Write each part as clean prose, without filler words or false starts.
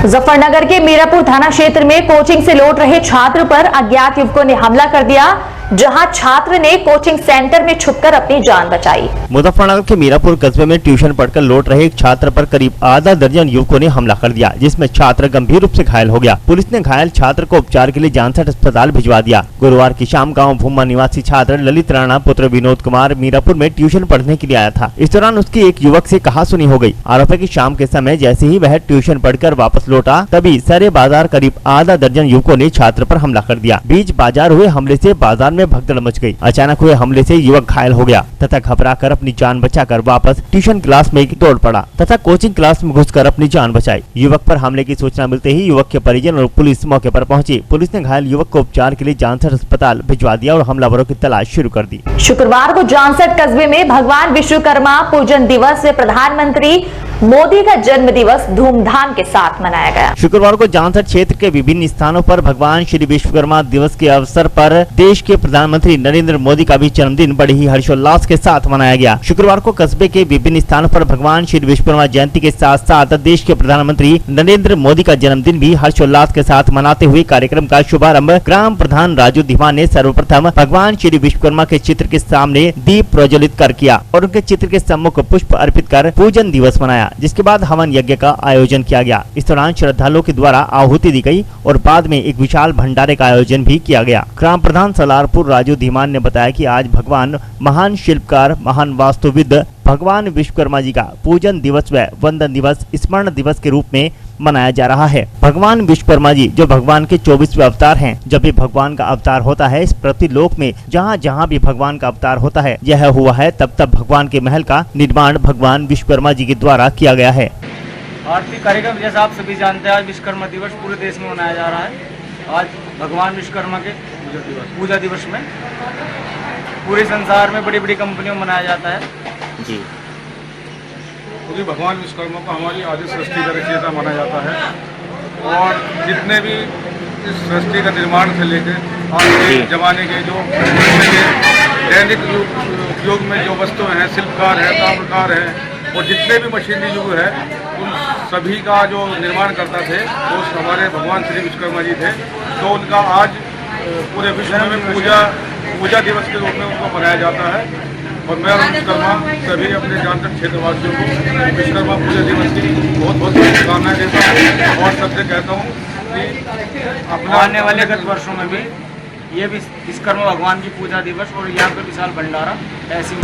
मुजफ्फरनगर के मीरापुर थाना क्षेत्र में कोचिंग से लौट रहे छात्र पर अज्ञात युवकों ने हमला कर दिया, जहां छात्र ने कोचिंग सेंटर में छुपकर अपनी जान बचाई। मुजफ्फरनगर के मीरापुर कस्बे में ट्यूशन पढ़कर लौट रहे एक छात्र पर करीब आधा दर्जन युवकों ने हमला कर दिया, जिसमें छात्र गंभीर रूप से घायल हो गया। पुलिस ने घायल छात्र को उपचार के लिए जानसठ अस्पताल भिजवा दिया। गुरुवार की शाम गांव भूमा निवासी छात्र ललित राणा पुत्र विनोद कुमार मीरापुर में ट्यूशन पढ़ने के लिए आया था। इस दौरान उसकी एक युवक से कहासुनी हो गई। आरोप है कि शाम के समय जैसे ही वह ट्यूशन पढ़कर वापस लौटा, तभी सरे बाजार करीब आधा दर्जन युवकों ने छात्र पर हमला कर दिया। बीच बाजार हुए हमले से बाजार में भगदड़ मच गई। अचानक हुए हमले से युवक घायल हो गया तथा घबराकर अपनी जान बचाकर वापस ट्यूशन क्लास में दौड़ पड़ा तथा कोचिंग क्लास में घुसकर अपनी जान बचाई। युवक पर हमले की सूचना मिलते ही युवक के परिजन और पुलिस मौके पर पहुंची। पुलिस ने घायल युवक को उपचार के लिए जानसठ अस्पताल भिजवा दिया और हमलावरों की तलाश शुरू कर दी। शुक्रवार को जानसठ कस्बे में भगवान विश्वकर्मा पूजन दिवस से प्रधानमंत्री मोदी का जन्म दिवस धूमधाम के साथ मनाया गया। शुक्रवार को जानसठ क्षेत्र के विभिन्न स्थानों पर भगवान श्री विश्वकर्मा दिवस के अवसर पर देश के प्रधानमंत्री नरेंद्र मोदी का भी जन्मदिन बड़े ही हर्षोल्लास के साथ मनाया गया। शुक्रवार को कस्बे के विभिन्न स्थानों पर भगवान श्री विश्वकर्मा जयंती के साथ साथ देश के प्रधानमंत्री नरेंद्र मोदी का जन्मदिन भी हर्षोल्लास के साथ मनाते हुए कार्यक्रम का शुभारंभ ग्राम प्रधान राजू धीमान ने सर्वप्रथम भगवान श्री विश्वकर्मा के चित्र के सामने दीप प्रज्वलित कर किया और उनके चित्र के सम्मुख पुष्प अर्पित कर पूजन दिवस मनाया, जिसके बाद हवन यज्ञ का आयोजन किया गया। इस दौरान श्रद्धालुओं के द्वारा आहुति दी गई और बाद में एक विशाल भंडारे का आयोजन भी किया गया। ग्राम प्रधान सलारपुर राजू धीमान ने बताया कि आज भगवान महान शिल्पकार महान वास्तुविद भगवान विश्वकर्मा जी का पूजन दिवस व वंदन दिवस स्मरण दिवस के रूप में मनाया जा रहा है। भगवान विश्वकर्मा जी जो भगवान के 24वें अवतार हैं, जब भी भगवान का अवतार होता है इस पृथ्वी लोक में जहाँ जहाँ भी भगवान का अवतार होता है यह हुआ है, तब तब भगवान के महल का निर्माण भगवान विश्वकर्मा जी के द्वारा किया गया है। आरती कार्यक्रम जैसा आप सभी जानते हैं, आज विश्वकर्मा दिवस पूरे देश में मनाया जा रहा है। आज भगवान विश्वकर्मा के पूजा दिवस में पूरे संसार में बड़ी बड़ी कंपनियों में मनाया जाता है जी। क्योंकि भगवान विश्वकर्मा को हमारी आदि सृष्टि का रचयिता माना जाता है और जितने भी इस सृष्टि का निर्माण से लेकर आज के जमाने के जो दैनिक उपयोग में जो वस्तुएं हैं, शिल्पकार है, ताम्रकार है और जितने भी मशीनरी युग है, उन सभी का जो निर्माण करता थे वो हमारे भगवान श्री विश्वकर्मा जी थे। तो उनका आज पूरे विश्व में पूजा दिवस के रूप में उनको मनाया जाता है और मैं विश्वकर्मा सभी अपने जानसठ क्षेत्रवासियों को विश्वकर्मा पूजा दिवस की बहुत बहुत शुभकामनाएं देता हूँ और सबसे कहता हूँ कि अपने आने वाले गत वर्षों में भी ये भी विश्वकर्मा भगवान की पूजा दिवस और यहाँ पे विशाल भंडारा ऐसी।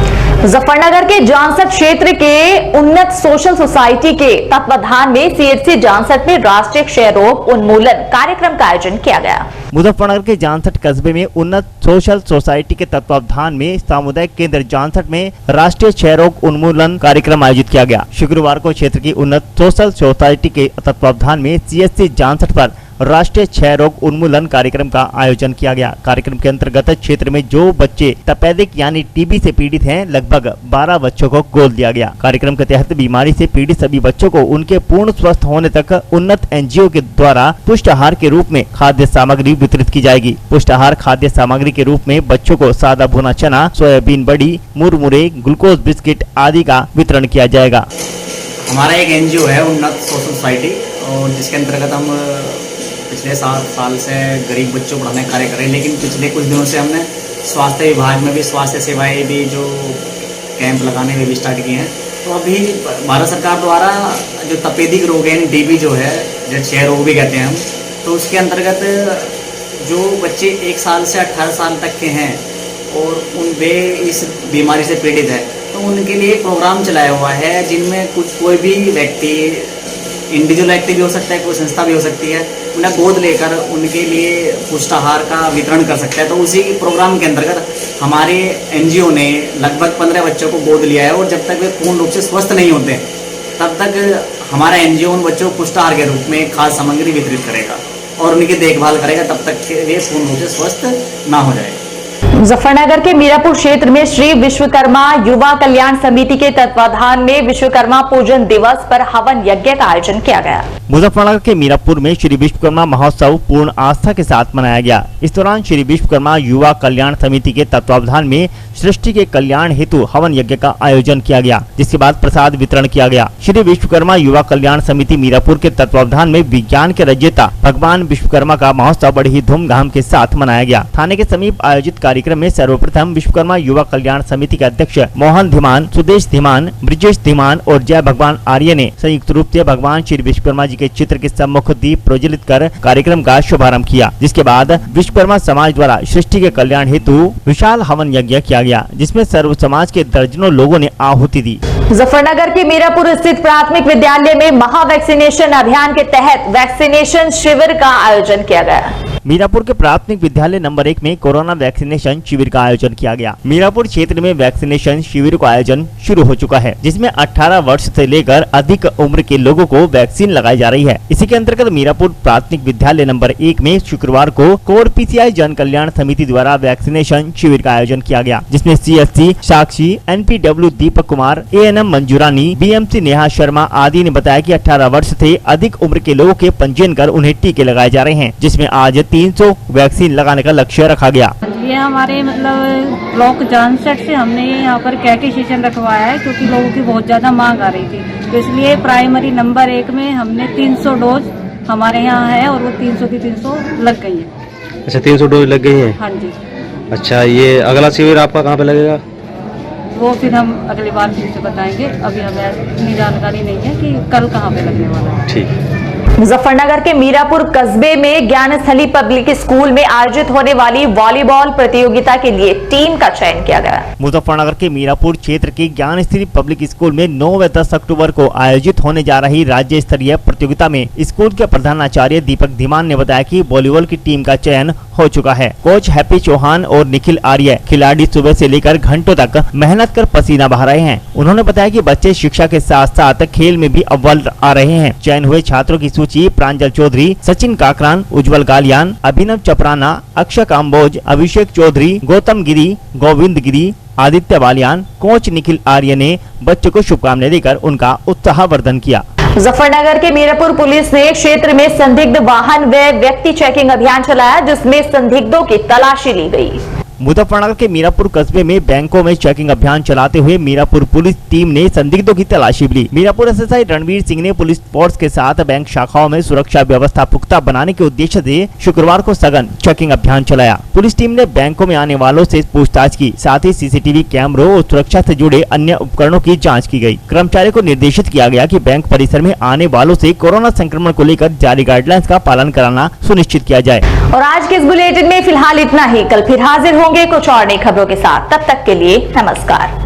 मुजफ्फरनगर के जानसठ क्षेत्र के उन्नत सोशल सोसाइटी के तत्वाधान में सीएचसी जानसठ में राष्ट्रीय क्षय रोग उन्मूलन कार्यक्रम का आयोजन किया गया। मुजफ्फरनगर के जानसठ कस्बे में उन्नत सोशल सोसाइटी के तत्वावधान में सामुदायिक केंद्र जानसठ में राष्ट्रीय क्षय रोग उन्मूलन कार्यक्रम आयोजित किया गया। शुक्रवार को क्षेत्र की उन्नत सोशल सोसाइटी के तत्वावधान में सीएचसी जानसठ पर राष्ट्रीय क्षय रोग उन्मूलन कार्यक्रम का आयोजन किया गया। कार्यक्रम के अंतर्गत क्षेत्र में जो बच्चे तपेदिक यानी टीबी से पीड़ित हैं, लगभग 12 बच्चों को गोद दिया गया। कार्यक्रम के तहत बीमारी से पीड़ित सभी बच्चों को उनके पूर्ण स्वस्थ होने तक उन्नत एनजीओ के द्वारा पुष्ट आहार के रूप में खाद्य सामग्री वितरित की जाएगी। पुष्ट आहार खाद्य सामग्री के रूप में बच्चों को सादा भुना चना, सोयाबीन बड़ी, मुरमुरे, ग्लूकोज बिस्किट आदि का वितरण किया जाएगा। हमारा एक एनजीओ है उन्नत सोशल सोसाइटी और जिसके अंतर्गत हम पिछले 7 साल से गरीब बच्चों को पढ़ाने का कार्य कर रहे हैं, लेकिन पिछले कुछ दिनों से हमने स्वास्थ्य विभाग में भी स्वास्थ्य सेवाएं भी जो कैंप लगाने में भी स्टार्ट किए हैं। तो अभी भारत सरकार द्वारा जो तपेदिक रोग है, टीबी जो है, जो क्षय रोग भी कहते हैं हम, तो उसके अंतर्गत जो बच्चे 1 साल से 18 साल तक के हैं और वे इस बीमारी से पीड़ित है, तो उनके लिए एक प्रोग्राम चलाया हुआ है जिनमें कोई भी व्यक्ति, इंडिविजुअल व्यक्ति भी हो सकता है, कोई संस्था भी हो सकती है, उन्हें गोद लेकर उनके लिए पुष्टाहार का वितरण कर सकता है। तो उसी प्रोग्राम के अंतर्गत हमारे एनजीओ ने लगभग 15 बच्चों को गोद लिया है और जब तक वे पूर्ण रूप से स्वस्थ नहीं होते तब तक हमारा एनजीओ उन बच्चों को पुष्टाहार के रूप में खाद्य सामग्री वितरित करेगा और उनकी देखभाल करेगा तब तक वे पूर्ण रूप से स्वस्थ ना हो जाए। मुजफ्फरनगर के मीरापुर क्षेत्र में श्री विश्वकर्मा युवा कल्याण समिति के तत्वाधान में विश्वकर्मा पूजन दिवस पर हवन यज्ञ का आयोजन किया गया। मुजफ्फरनगर के मीरापुर में श्री विश्वकर्मा महोत्सव पूर्ण आस्था के साथ मनाया गया। इस दौरान श्री विश्वकर्मा युवा कल्याण समिति के तत्वावधान में सृष्टि के कल्याण हेतु हवन यज्ञ का आयोजन किया गया, जिसके बाद प्रसाद वितरण किया गया। श्री विश्वकर्मा युवा कल्याण समिति मीरापुर के तत्वावधान में विज्ञान के रचयिता भगवान विश्वकर्मा का महोत्सव बड़ी ही धूमधाम के साथ मनाया गया। थाने के समीप आयोजित कार्यक्रम में सर्वप्रथम विश्वकर्मा युवा कल्याण समिति के अध्यक्ष मोहन धीमान, सुदेश धीमान, ब्रिजेश धीमान और जय भगवान आर्य ने संयुक्त रूप से भगवान श्री विश्वकर्मा जी के चित्र के सम्मुख दीप प्रज्वलित कर कार्यक्रम का शुभारंभ किया, जिसके बाद विश्वकर्मा समाज द्वारा सृष्टि के कल्याण हेतु विशाल हवन यज्ञ किया गया, जिसमें सर्व समाज के दर्जनों लोगों ने आहुति दी। मुजफ्फरनगर के मीरापुर स्थित प्राथमिक विद्यालय में महा वैक्सीनेशन अभियान के तहत वैक्सीनेशन शिविर का आयोजन किया गया। मीरापुर के प्राथमिक विद्यालय नंबर 1 में कोरोना वैक्सीनेशन शिविर का आयोजन किया गया। मीरापुर क्षेत्र में वैक्सीनेशन शिविर का आयोजन शुरू हो चुका है, जिसमें 18 वर्ष से लेकर अधिक उम्र के लोगों को वैक्सीन लगाई जा रही है। इसी के अंतर्गत मीरापुर प्राथमिक विद्यालय नंबर 1 में शुक्रवार को कोर पीसीआई जन कल्याण समिति द्वारा वैक्सीनेशन शिविर का आयोजन किया गया, जिसमें CSC साक्षी, NPW Deepak Kumar, ANM Manju Rani, BMC Neha Sharma आदि ने बताया कि 18 वर्ष से अधिक उम्र के लोगों के पंजीयन कर उन्हें टीके लगाए जा रहे हैं, जिसमें आज 300 वैक्सीन लगाने का लक्ष्य रखा गया। ये हमारे मतलब ब्लॉक जानसेट से हमने यहाँ पर कैटी सेशन रखवाया है, क्योंकि लोगों की बहुत ज्यादा मांग आ रही थी, तो इसलिए प्राइमरी नंबर 1 में हमने 300 डोज हमारे यहाँ है और वो 300 की 300 लग गई है। अच्छा, 300 डोज लग गई है। हाँ जी। अच्छा, ये अगला शिविर आपका कहाँ पे लगेगा? वो फिर हम अगली बार फिर से बताएंगे, अभी हमें इतनी जानकारी नहीं है कि कल कहाँ पे लगने वाला है। ठीक। मुजफ्फरनगर के मीरापुर कस्बे में ज्ञानस्थली पब्लिक स्कूल में आयोजित होने वाली वॉलीबॉल प्रतियोगिता के लिए टीम का चयन किया गया। मुजफ्फरनगर के मीरापुर क्षेत्र के ज्ञानस्थली पब्लिक स्कूल में 9 व 10 अक्टूबर को आयोजित होने जा रही राज्य स्तरीय प्रतियोगिता में स्कूल के प्रधानाचार्य दीपक धीमान ने बताया कि वॉलीबॉल की टीम का चयन हो चुका है। कोच हैप्पी चौहान और निखिल आर्य खिलाड़ी सुबह से लेकर घंटों तक मेहनत कर पसीना बहा रहे हैं। उन्होंने बताया कि बच्चे शिक्षा के साथ साथ खेल में भी अव्वल आ रहे हैं। चयन हुए छात्रों की सूची प्रांजल चौधरी, सचिन काकरान, उज्जवल गालियान, अभिनव चपराना, अक्षय काम्बोज, अभिषेक चौधरी, गौतम गिरी, गोविंद गिरी, आदित्य बालियान, कोच निखिल आर्य ने बच्चों को शुभकामनाएं देकर उनका उत्साहवर्धन किया। मुजफ्फरनगर के मीरापुर पुलिस ने क्षेत्र में संदिग्ध वाहन व व्यक्ति चेकिंग अभियान चलाया, जिसमें संदिग्धों की तलाशी ली गई। मुजफ्फरनगर के मीरापुर कस्बे में बैंकों में चेकिंग अभियान चलाते हुए मीरापुर पुलिस टीम ने संदिग्धों की तलाशी ली। मीरापुर SSI रणवीर सिंह ने पुलिस फोर्स के साथ बैंक शाखाओं में सुरक्षा व्यवस्था पुख्ता बनाने के उद्देश्य से शुक्रवार को सघन चेकिंग अभियान चलाया। पुलिस टीम ने बैंकों में आने वालों से पूछताछ की, साथ ही CCTV कैमरों और सुरक्षा से जुड़े अन्य उपकरणों की जाँच की गयी। कर्मचारियों को निर्देशित किया गया कि बैंक परिसर में आने वालों से कोरोना संक्रमण को लेकर जारी गाइडलाइंस का पालन कराना सुनिश्चित किया जाए। और आज के इस बुलेटिन में फिलहाल इतना ही। कल फिर हाजिर होंगे कुछ और नई खबरों के साथ। तब तक के लिए नमस्कार।